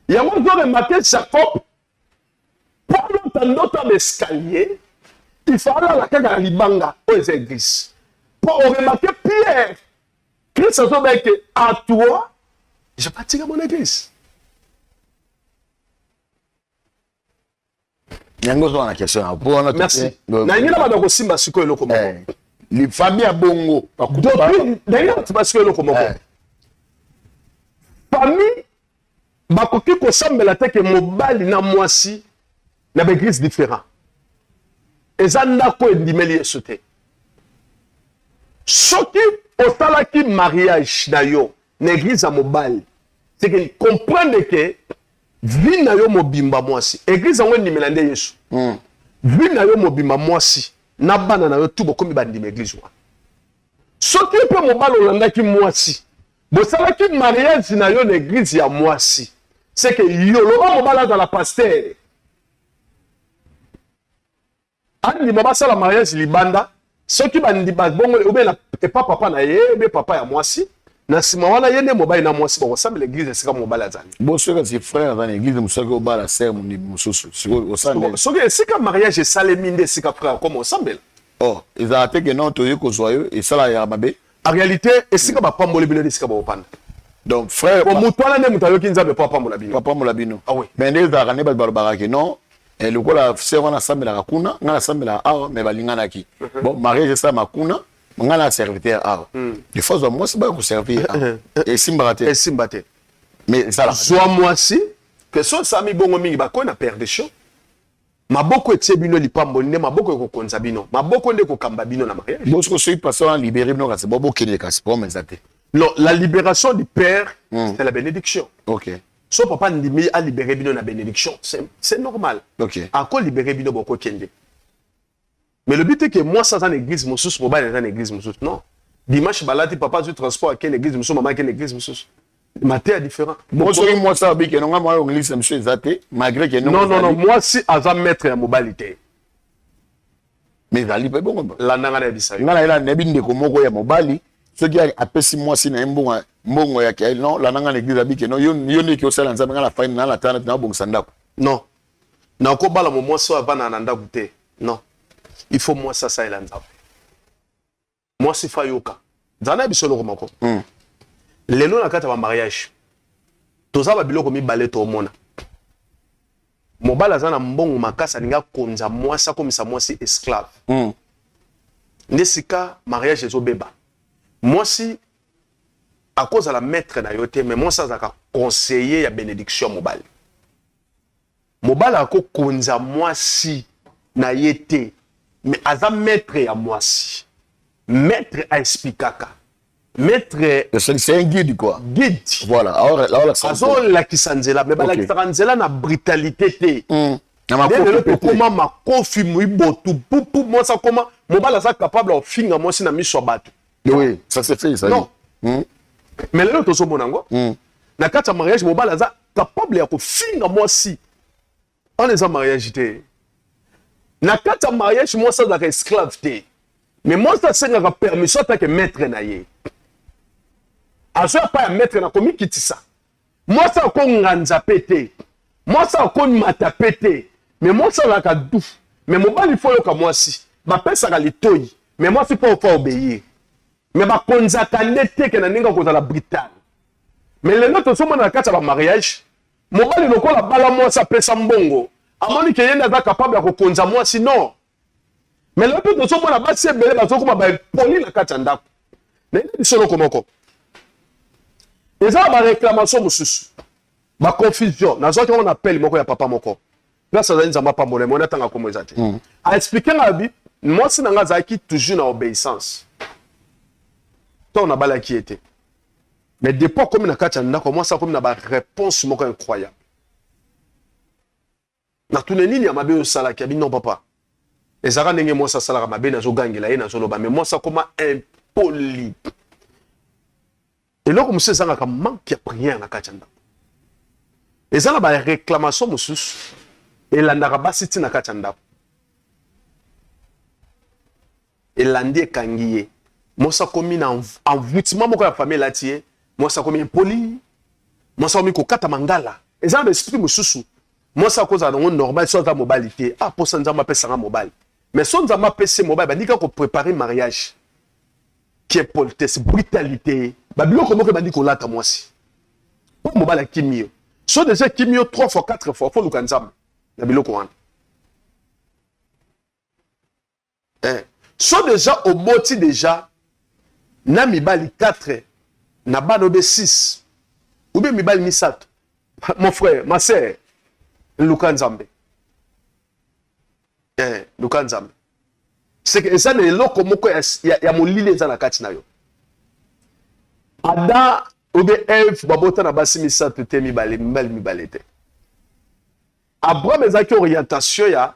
A: yango zo remarquer Jacob pour ndoto l'escalier il fallait la kaka na libanga aux églises pour remarquer Pierre Christ a dit que à toi je bâtirai mon église.
B: Merci.
A: Nangina ba ko simba siko eloko moko.
B: Li famille a bongo.
A: Nangina ba siko eloko moko. Famille ba koki ko sambela te ke mobali na mwasi na ba église différent. Ezanda ko endimeli Yesu te. Soki osalaki mariage na yo na église a mobali c'est que comprendre que vie na yo mobimba mwasi église ngo ndimela nde Yesu vie na yo mobimba mwasi na bana na yo tu bokomi bandima église wa soki pe mobali olandaki mwasi bosalaki mariage na yo na église ya mwasi c'est que yo loba mobali dans la pasteur andi baba sala mariage libanda soki bandi bongo obe na papa na ye be papa ya mwasi na sima wana yende mobali na mwasi ba sambe l'église sika mobali azali
B: bo soki si frère dans l'église musaka obala sœur mundi mususu siko osande
A: soki sika mariage salemi nde sika frère comme osambela
B: oh eza te que non to yeko zoyo et sala ya mabe
A: en réalité sika ba pambole bino sika ba opanda
B: donc frère
A: ko mutwana ne mutayo kinzabe papa mola bino
B: ah oui mais ndeza kana ba baraka non et le kola sœur wana sambela kuna ngana sambela awa me balingana ki bon mariage ça makuna ngana serviteur awa des fois moi c'est pas ko servir et simbate mais ça là
A: soit moi si que son sami bongo mingi ba ko na père de show maboko etie bino lipambo nde maboko ko konza bino maboko nde ko kamba bino na mariage
B: bon ce que celui passant libéré bino kasi bobo kene kasi pour menzate
A: non la libération du père c'est la bénédiction
B: OK.
A: So papa ndimi a libéré bino na bénédiction, c'est normal.
B: OK.
A: Encore libéré bino boko kende. Mais le but est que moi ça dans l'église moussous, mobile dans l'église moussous. Non. Dimanche balati papa du transport à quelle église moussous, maman à quelle église moussous. Maté est différent.
B: Bon moi ça bi que non moi l'église monsieur zaté malgré que
A: non moi si aza maître ya mobilité.
B: Mais zali pe bon
A: la nanga na bisa.
B: Ngala ila nebi ndeko moko ya mobali. Ce qui a appelé moi si na mbongo ya kiel non la nanga l'église abi que non yo ne ki osala nzambe ngala fa na la tana na bongo sandako
A: non na ko bala mo so avana na ndaku te non il faut moi ça ela nzambe moi si fa yoka zana bisolo ko mako lelo na kata ba mariage toza ba biloko mi balé to mona mobala zana mbongo makasa ninga konza moi ça comme ça moi si esclave nesika mariage ezo beba moi si à cause de la maître na yote mais moi ça zaka conseiller ya bénédiction mobile mobile ako konza moi si na yete mais aza maître ya moi si maître a expliquaka maître
B: c'est un guide quoi
A: guide
B: voilà alors
A: azo la kisanzela mais bala kisanzela na brutalité te comment ma kofi muibotu pupu moi ça comment mobile ça capable de finga moi si na miso bato
B: oui ça c'est fait ça
A: non mais le to so monango na kata mariage mobile ça capable ya ko finga moi si on les a mariage te na kata mariage moi ça da esclave te mais moi ça senga permission ta que maître na ye azo pas maître na komi kitisa moi ça ko nganza pété moi ça ko mata pété mais moi ça la ka dou mais mobile il faut yo ka moi si ba pesa ka litoyi mais moi c'est pas obéir mais ba konza kanete ke na ninga ko la brutal mais les notes so mona kata ba mariage mobile lokola bala moi ça pesa mbongo amoni ke yenda za capable ya ko konza moi sinon mais le peu de so mona ba se bele ba so ko ba poli na kata ndako na ndi solo komoko eza ba réclamation mususu ba confusion na zo on appelle moko ya papa moko là ça za nzamba pambola mona tanga komo ezate a expliquer na bi moi si nanga za ki toujours na obéissance to na bala qui était mais depuis comme na kata ndako moi ça comme na ba réponse moko incroyable na tune nini ya mabe osala ki abi non papa ezaka ndenge moi ça sala mabe na zo gangela ye na zo loba mais moi ça comme impoli et là comme ça ça ka manque ya prière na kata ndako ezala ba réclamation mususu et la narabasi tina kata ndako et l'andie kangiye moi ça comme en voutement moko ya famille la tie moi ça comme impoli moi ça comme ko kata mangala ezala ba esprit mususu moi ça cause à normal soit ta mobilité ah pour ça nzamba pesa nga mobile mais son nzamba pesa mobile ba ndika ko préparer mariage qui est politesse brutalité ba biloko moko ba ndiko lata moi si pour mobile kimio so déjà kimio 3 fois 4 fois faut lukanzamba na biloko wana so déjà au moti déjà na mibali 4 na banobe 6 ou bien mibali misato mon frère ma sœur Lukanzambe. Lukanzambe. C'est que ça ne loko moko ya molile za na kati na yo. Ada obe Eve babota na basi misato te mibale te. Abraham ezaki orientation ya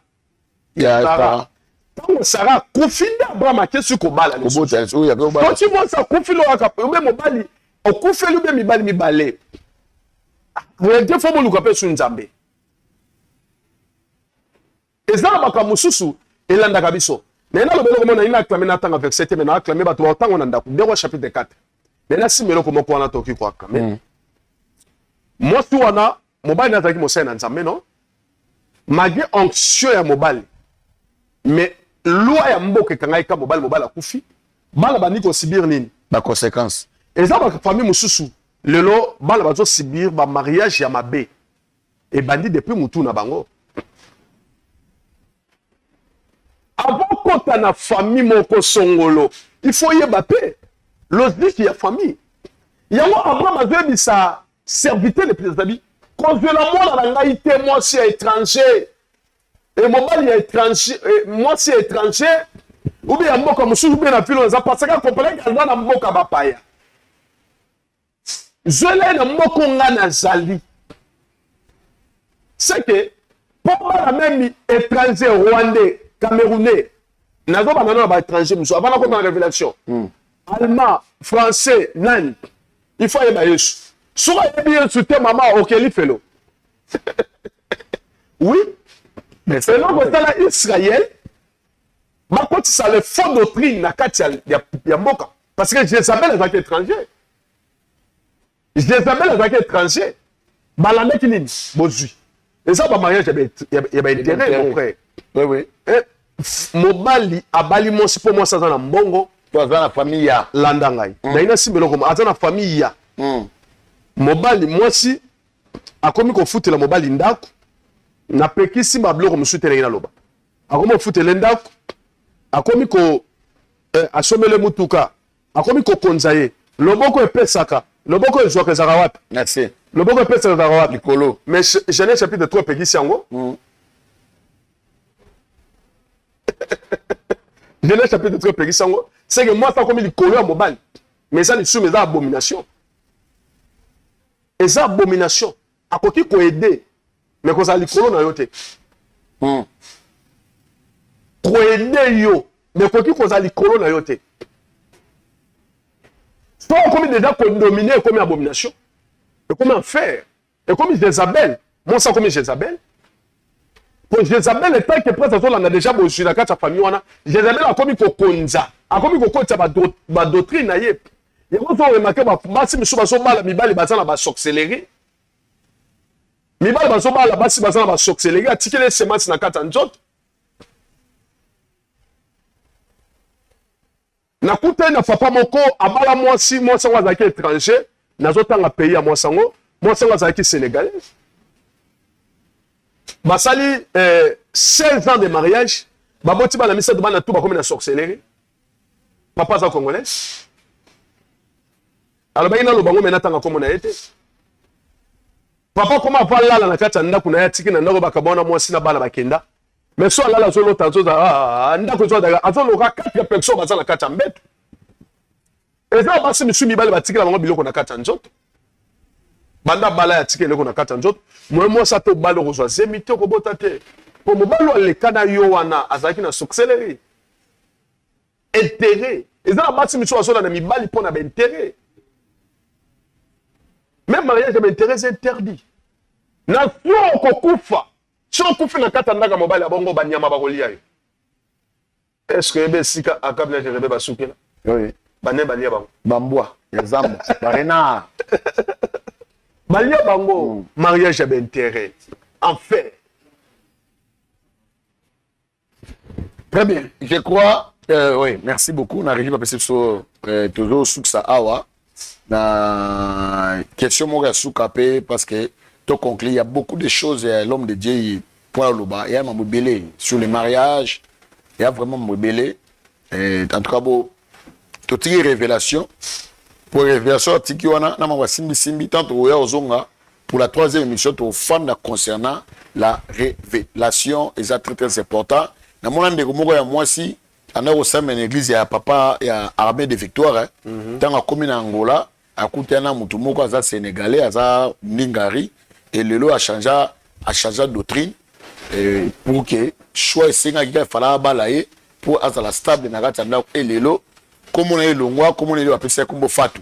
A: Sarah. Tant Sarah confine Abraham a kesu ko bala. Quand tu vois ça confine lo aka obe mobali o confine obe mibale. Vous faut mo lukape su nzambe. Ezala bakamususu elanda kabiso nena lobelo komona ina acclamer na tanga verset mais na acclamer bato ba tango na ndako ndeko chapitre 4 nena simelo komoko wana toki kwa acclamer moi tu wana mobile na taki mosena nzambe non magi onction ya mobile mais loi ya mboke kangai ka mobile akufi bala bani ko subir nini
B: ba conséquence
A: ezala ba famille mususu lelo bala bazo subir ba mariage ya mabe et bandi depuis mutu na bango. Avant quand tu as une famille moko songolo, il faut y baper. Logique il y a famille. Il y a Abraham a dit ça serviteur les plus amis. Quand je la moi dans la naïté moi si étranger et mon mari est étranger moi si étranger ou bien moi comme sous bien la philo ça parce que comprendre que dans mboka bapaya. Je l'ai na moko ngana zali. C'est que pour la même étranger rwandais Camerounais, nazo banana ba étranger muso avant la révélation. Allemand, français, nan. Il faut y Yesu. Soit il bien sur tes maman okeli felo. Oui. Mais c'est là que ça Israël. Ma quand ça le fond doctrine na katia ya mboka parce que Jézabel est étranger. Jézabel est étranger. Balande qui nini bozui. Et ça ba mariage ya ba intérêt mon frère.
B: Oui.
A: Mobali abali mosi pour moi ça dans mbongo
B: toi dans la famille ya
A: landangai na ina simelo comme dans la famille ya mobali mosi akomi ko futela mobali ndako na pekisi mabloko musutela ina loba akomi futela ndako akomi ko asomele mutuka akomi ko konzaye loboko epesaka loboko ezwa kezaka wapi
B: Merci.
A: loboko epesa kezaka wapi
B: Likolo.
A: mais Genèse chapitre 3 epekisi yango Genèse chapitre 3 epekisi yango c'est que moi ça comme likolo ya mobali mais ça lisumu eza abomination eza abomination akoki koede mais kozala likolo na yo te koede yo mais koki kozala likolo na yo te so okomi déjà condominer ekomi abomination ekomi enfer ekomi Jézabel monsa okomi Jézabel po Jézabel etant que presque azolanda déjà bozwi na kati ya famille wana Jézabel akomi kokonza akomi kokotisa badoctrine na ye yango so remarke basi misu bazobala mibali baza na basorcellerie mibali bazobala basi baza na basorcellerie atikeli semence na kati ya nzoto nakuta na papa moko abala mwasi yango azalaki étranger nazotanga pays ya mwasi yango azalaki sénégalais basali 16 ans de mariage baboti bana misato bana tu bakomi na sorcellerie papa aza congolais alobaki naloba ngo mena tanga komo na ye te papa koma avalala na kati ya ndako na ye atiki na ndako bakabona mwasi na bana bakenda mais so alala azolota ndako azoloka 4 personnes baza na kati ya mbeto eza basi misu mibale batikela bango biloko na kati ya nzoto banda bala ya tikela eloko na kati ya nzoto mwasi ate obali okozwa zemi te okobota te po mobali aleka na yo wana azalaki na sorcellerie intérêt eza na basi misu bazola na mibali mpo na baintérêt même mariage ya baintérêt eza interdit na so okokufa so okufi na kati ya ndaka mobali ya bongo banyama bakolia yo est-ce ebe esika akabina jerebe basukela bane balia bango
B: Bambwa ya zamba barena
A: balia bango mariage ya baintérêt en fait
B: très bien je crois oui merci beaucoup na régie papesi so toujours suksa awa na question moko ya suka pe parce que to conclure il y a beaucoup de choses l'homme de Dieu pour loba il y a mambo belé sur le mariage il y a vraiment mambo belé en tout cas bon to tiki révélation pour révélation tiki wana na mambo simbi tant oya ozonga pour la 3e émission to fanda concernant la révélation et ça très important na mona ndeko moko ya mwasi ana osama na église ya papa ya armée de victoire tanga komi na Angola akutana mutu moko aza sénégalais aza ningari et lelo a changé doctrine pour que choix esenga kika fala balaye pour azala stable na kati ndako et lelo comme on est longwa comme on est apesa kombo fatu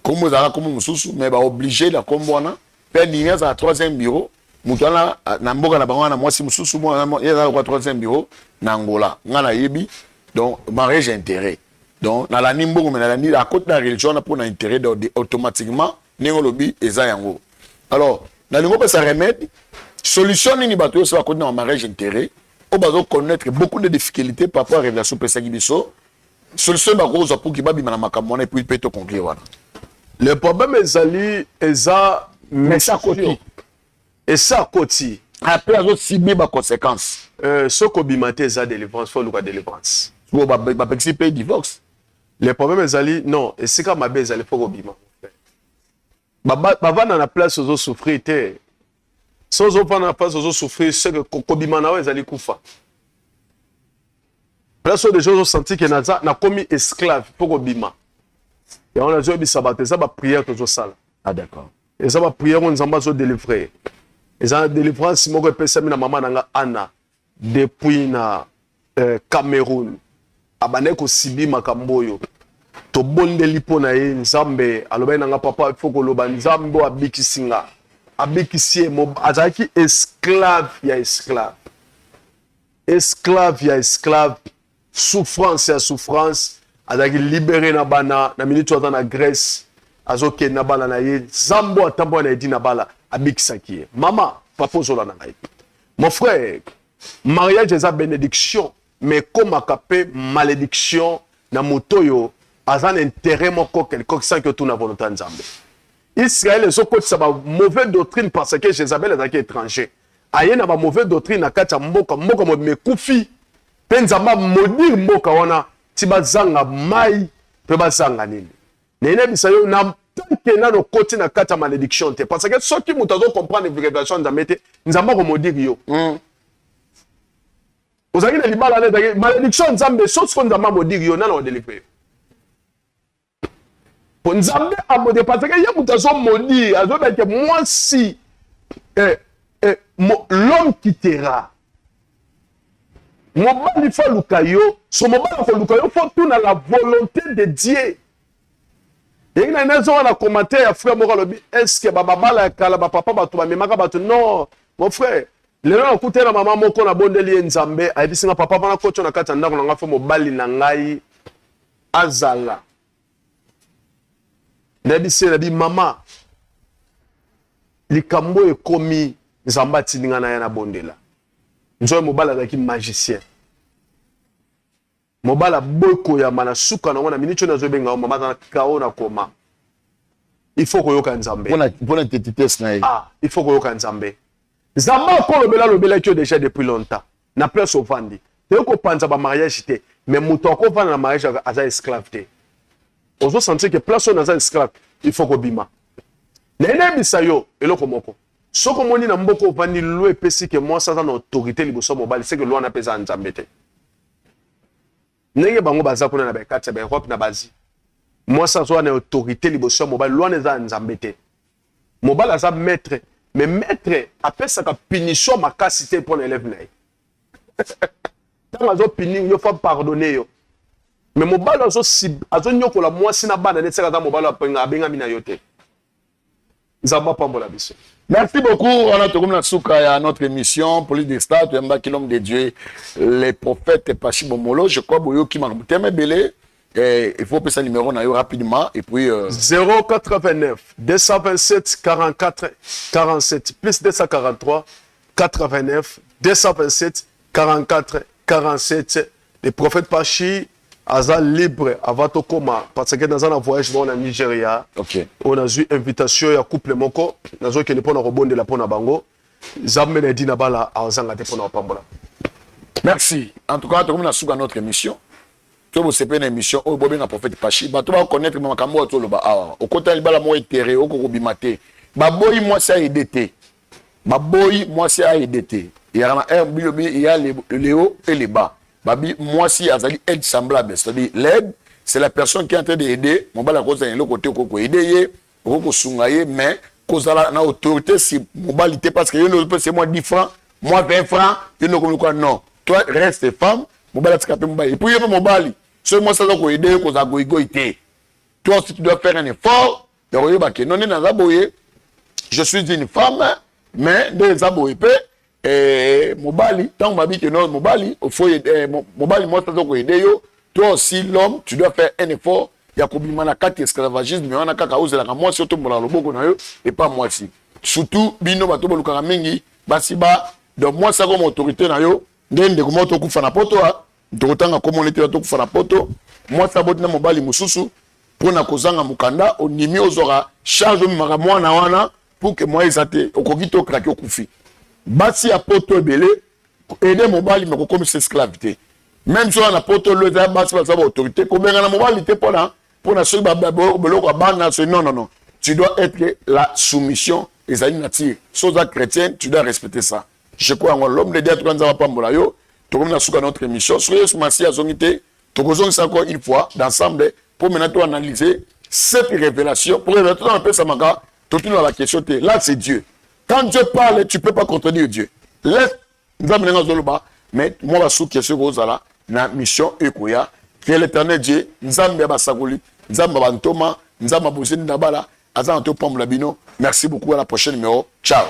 B: comme zaka comme mususu mais ba obligé la kombo wana pe ninga za 3e bureau mutu ana na mboka na bango na mwasi mususu mo ya kwa 3e bureau na Angola ngana yebi donc mariage intérêt donc na la nimbo mais na la ni à côté de la religion pour na intérêt automatiquement ningo lobi eza yango alors na lingo pesa remède solution nini bato so à côté na mariage intérêt on va connaître beaucoup de difficultés par rapport à révélation pesa gibiso solution ba ko pour ki babi na makambo na puis peut to conclure wana
A: le problème ezali eza mais ça côté et ça côté
B: après azo cibler ba conséquences
A: soko bimate eza délivrance faut luka délivrance
B: pour ba participer divorce
A: le problème ezali non et c'est comme mabe ezali faut bima bavana na place ozo souffrir te sozo pa na place ozo souffrir c'est que kobima na ezali kufa place où des gens ont senti que naza na komi esclave pour kobima et on a dit bisabate ça ba prière tozo sala
B: ah d'accord
A: et ça ba prière on nzamba zo délivrer et ça délivrance moko pesa mina mama nanga Anna depuis na Cameroun abane ko sibi makamboyo to bondeli pona ye nzambe aloba nanga papa foko loba nzambe abikisinga abikisie mo azaki esclave ya esclave souffrance ya souffrance azaki libéré na bana na minute aza na Grèce azoke na bala na ye zambo atambo na edina bala abikisaki ye mama papa zola na ngai mon frère mariage eza bénédiction mais comme akapé malédiction na motoyo azan intérêt moko quelque sans que tout na volonté nzambe Israël ezokotisa ba mauvaise doctrine parce que Jézabel ezaki étranger aye na ba mauvaise doctrine na kati ya mboka mo mekufi penzamba modir mboka wana ti bazanga mai pe bazanga nini nene bisayo na tant que nano côté na kata malédiction te parce que ceux qui m'ont comprendre les révélations nzambe te nzambe ko modire yo vous avez les libala la malédiction nzambe sauf qu'on nzambe modire yo nano délivrer pour nzambe a modire parce que ya mutazo modire azo ba que moi si l'homme quittera mobali faut lukayo so mobali faut lukayo faut tout dans la volonté de Dieu. Et il y a un commentaire, frère Moralobi, est-ce que babala kala papa batu ba memaka batu non mon frère le gens écouter la maman moko na bondeli nzambe a dit singa papa bana kocho na kata ndako nga fo mobali na ngai azala nabi se nabi mama likambo ekomi nzamba tininga na ya na bondela nzoe mobala zaki magicien mobala boko ya mana suka na ngona minicho na zobenga mama na kao na koma il faut koyoka nzambe
B: pour entité snaï
A: il faut koyoka nzambe nzamba ko lobela que déjà depuis longtemps na place au vandi te ko panza ba mariage te mais muto ko vana na mariage aza esclave te ozo sentir que place on aza esclave il faut ko bima nene bisayo eloko moko soko moni na mboko vandi lo epesi que moi ça na autorité liboso mobali c'est que lo na pesa nzambe te nenge bango baza kuna na ba katsa ba Europe na bazi moi ça soit na autorité liboso mobali lo na za nzambe te mobali aza maître mais maître apesa ka punition makasi te pour l'élève na tant azo punir yo faut pardonner yo mais mobali azo nyokola moi sina bana ne tsaka za mobali apenga abenga mina yo te nzamba pambola biso.
B: Merci beaucoup. On a tourné à notre émission Police des Stars, l'homme de Dieu, les prophètes Pachi Bomolo. Je crois que vous avez belé. Il faut passer le numéro rapidement. Et puis
A: 089 227 44 47 plus 243 89 227 44 47. Les prophètes Pachi aza libre avant to koma parce que dans un voyage dans Nigeria on a eu invitation ya couple moko nazo ke ne pona robonde la pona bango zamme na dina bala azanga te pona pambola.
B: Merci en tout cas tout na suka notre émission to bo sepe na émission o bobe na prophète Pachi ba to ba connaître makambo to lo ba awa o kota libala mo intérêt o ko bimate ba boy moi ça EDT ba boy moi ça EDT il y a un bilobi il y a les hauts et les bas. Babi, moi si azali aide semblable, c'est-à-dire l'aide, c'est la personne qui est en train d'aider. Mon bala cause est le côté qu'on peut aider, qu'on peut soigner, mais cause la autorité si mon balité parce que c'est moi 10 francs, moi 20 francs, il ne comme quoi non. Toi reste femme, mon bala t'capé mon bali. Et puis mon bali, seul moi ça doit aider cause à goïgoïté. Toi si tu dois faire un effort, de regarder non non zaboye. Je suis une femme, mais de zaboye peu. Et Mobali, tant que que non, Mobali, il faut aider. Mobali, moi, ça doit aider. Toi aussi, l'homme, tu dois faire un effort. Il y a combien de cas d'esclavagisme, mais on a qu'à cause de la moi, surtout pour la lobo, et pas moi aussi. Surtout, Bino, Bato, Lukaramengi, Basiba, donc moi, ça comme autorité, d'un de comment tu fais na poto, de autant comme on était au fana poto, moi, ça botte na Mobali, Moussousou, pour na kozanga Mukanda, on y met aux aura, charge de Maramoa, Nawana, pour que moi, ils aient au Kogito, Kraki, au Koufi. Basi a poto belé aider mobali mais comme c'est esclavité même si on a poto le basi va savoir autorité combien on a mobilité pour la seule non tu dois être la soumission les amis nature chose chrétienne tu dois respecter ça je crois en l'homme de Dieu quand ça va pas mbolayo to comme na suka notre émission soyez soumis à zongité to kozong ça encore une fois d'ensemble pour maintenant analyser cette révélation pour révéler un peu ça manga tout dans la question là c'est Dieu. Quand Dieu parle, tu ne peux pas contredire Dieu. Laisse, mais moi, je suis question que là, la mission Ekoya, que l'éternel Dieu, Nzambe Basagoli, Nzambe Bantoma, Nzambe Bouzine Nabala, Azanto Pamblabino. Merci beaucoup, à la prochaine numéro. Ciao.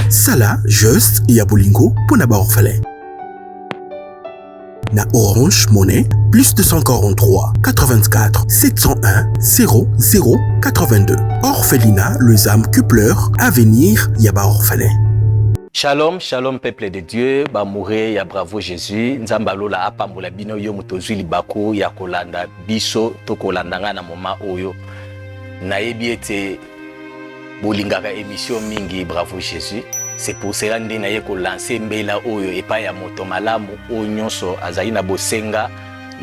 D: Sala, juste, Yabolingo, pour Naba Orphelin. Na Orange Monnaie, plus 243 84 701 00 82. Orphelinat, les âmes que pleurent, avenir, Yaba Orphelin.
E: Shalom, shalom peuple de Dieu, ba mouré ya bravo Jésus, nzambalola apambola bino yo mutozwi libako ya kolanda biso to kolandanga na moma oyo. Nayebi ete bolingaka émission mingi bravo Jésus. C'est pour cela que je lancer mbela oyo epa ya moto malamu o nyonso azali na bosenga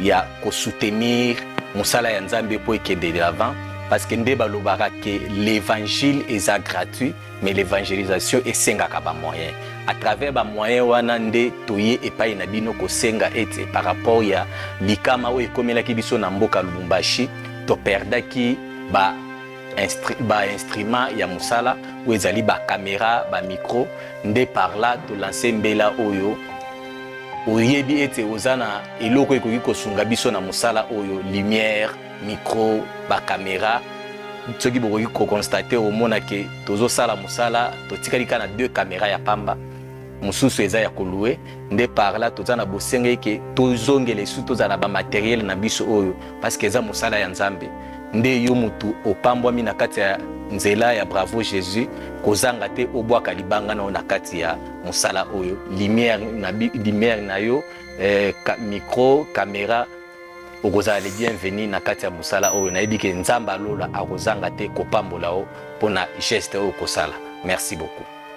E: ya ko soutenir musala ya Nzambe pour ekende de l'avant parce que nde balobaka que l'évangile est gratuit mais l'évangélisation esengaka ba moyen à travers ba moyen wana nde toye epai na bino ko senga ete par rapport ya likama o ekomelaki biso na mboka Lubumbashi to perdaki ba instrument ya musala ou ezali ba caméra ba micro nde par là to lancer mbela oyo oyebi ete ozana eloko ekoki kosunga biso na musala oyo lumière micro ba caméra soki bokoki ko constater omona ke tozo sala musala totikali kana 2 caméra ya pamba mususu eza ya kolue nde par là tozana bosenge ke tozongele su tozana ba matériel na biso oyo parce que eza musala ya Nzambe nde yo mutu opambwami na kati ya nzela ya Bravo Jésus kozanga te obwaka libanga na kati ya musala oyo lumière na yo micro caméra okozala le bienvenu na kati ya musala oyo nayebi ke Nzambe alola akozanga te kopambola o pona geste oyo kosala. Merci beaucoup.